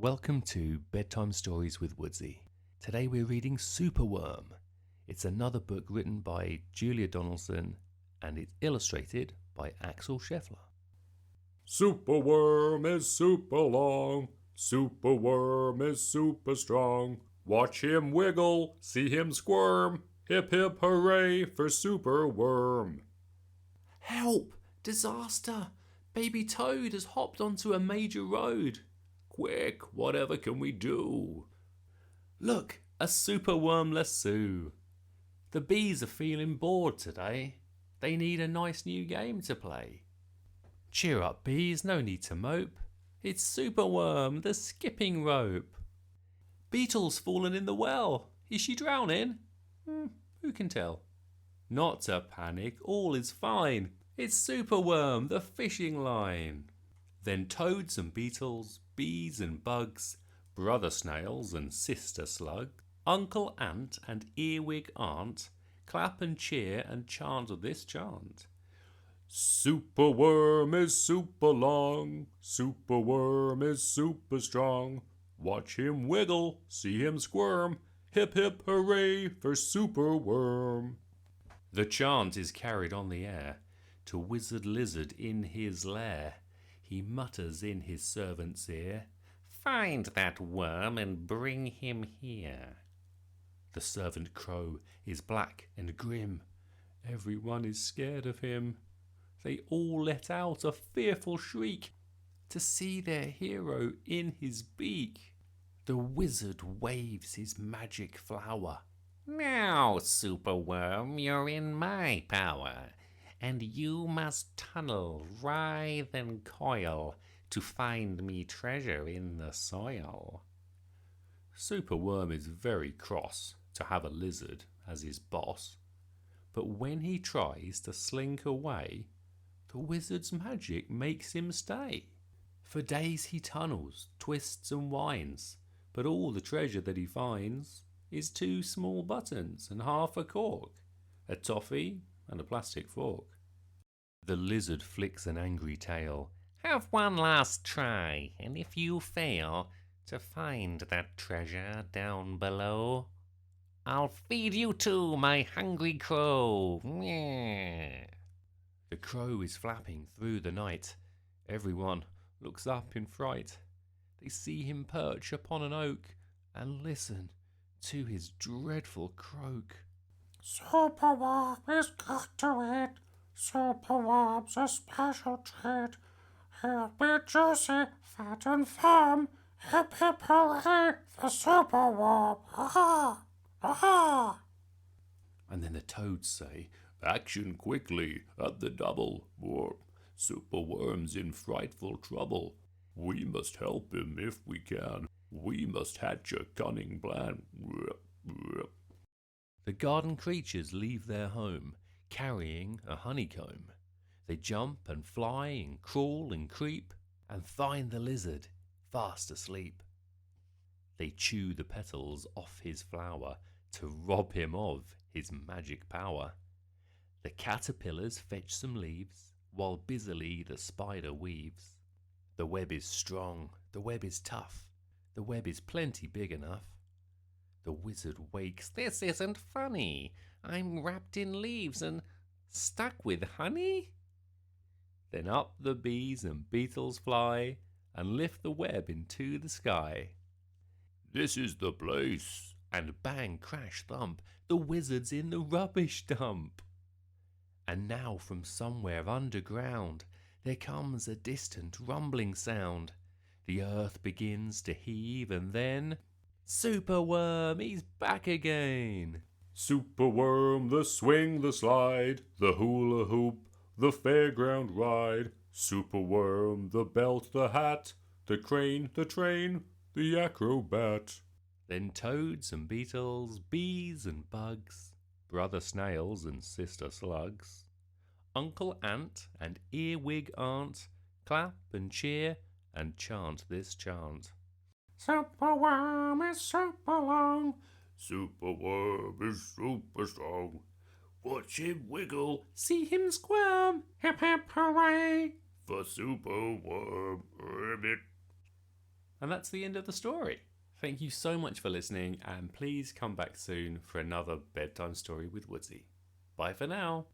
Welcome to Bedtime Stories with Woodsy. Today we're reading Superworm. It's another book written by Julia Donaldson and it's illustrated by Axel Scheffler. Superworm is super long, Superworm is super strong. Watch him wiggle, see him squirm. Hip hip hooray for Superworm. Help! Disaster! Baby Toad has hopped onto a major road. Quick, whatever can we do? Look, a superworm lasso. The bees are feeling bored today. They need a nice new game to play. Cheer up, bees, no need to mope. It's Superworm, the skipping rope. Beetle's fallen in the well. Is she drowning? Who can tell? Not to panic, all is fine. It's Superworm, the fishing line. Then toads and beetles, bees and bugs, brother snails and sister slug, uncle ant and earwig aunt, clap and cheer and chant this chant. Superworm is super long, Superworm is super strong. Watch him wiggle, see him squirm. Hip hip hooray for Superworm. The chant is carried on the air to Wizard Lizard in his lair. He mutters in his servant's ear, "Find that worm and bring him here." The servant crow is black and grim. Everyone is scared of him. They all let out a fearful shriek to see their hero in his beak. The wizard waves his magic flower. "Now, Superworm, you're in my power. And you must tunnel, writhe and coil to find me treasure in the soil." Superworm is very cross to have a lizard as his boss. But when he tries to slink away, the wizard's magic makes him stay. For days he tunnels, twists and winds, but all the treasure that he finds is 2 small buttons and half a cork, a toffee and a plastic fork. The lizard flicks an angry tail. "Have one last try, and if you fail to find that treasure down below, I'll feed you to my hungry crow." Meh. The crow is flapping through the night. Everyone looks up in fright. They see him perch upon an oak and listen to his dreadful croak. "Superworm is good to eat. Superworm's a special treat. He'll be juicy, fat and firm. Hip hip hooray for Superworm. Ha ha! And then the toads say, Action quickly at the double. Superworm's in frightful trouble. We must help him if we can. We must hatch a cunning plan. The garden creatures leave their home, carrying a honeycomb. They jump and fly and crawl and creep and find the lizard fast asleep. They chew the petals off his flower to rob him of his magic power. The caterpillars fetch some leaves while busily the spider weaves. The web is strong, the web is tough, the web is plenty big enough. The wizard wakes. "This isn't funny. I'm wrapped in leaves and stuck with honey?" Then up the bees and beetles fly and lift the web into the sky. This is the place. And bang, crash, thump, the wizard's in the rubbish dump. And now from somewhere underground there comes a distant rumbling sound. The earth begins to heave and then Superworm, he's back again. Superworm, the swing, the slide, the hula hoop, the fairground ride. Superworm, the belt, the hat, the crane, the train, the acrobat. Then toads and beetles, bees and bugs, brother snails and sister slugs, uncle ant and earwig aunt, clap and cheer and chant this chant. "Superworm is super long. Superworm is super strong. Watch him wiggle, See him squirm. Hip hip hooray for Superworm. And that's the end of the story. Thank you so much for listening, and please come back soon for another bedtime story with Woodsy. Bye for now.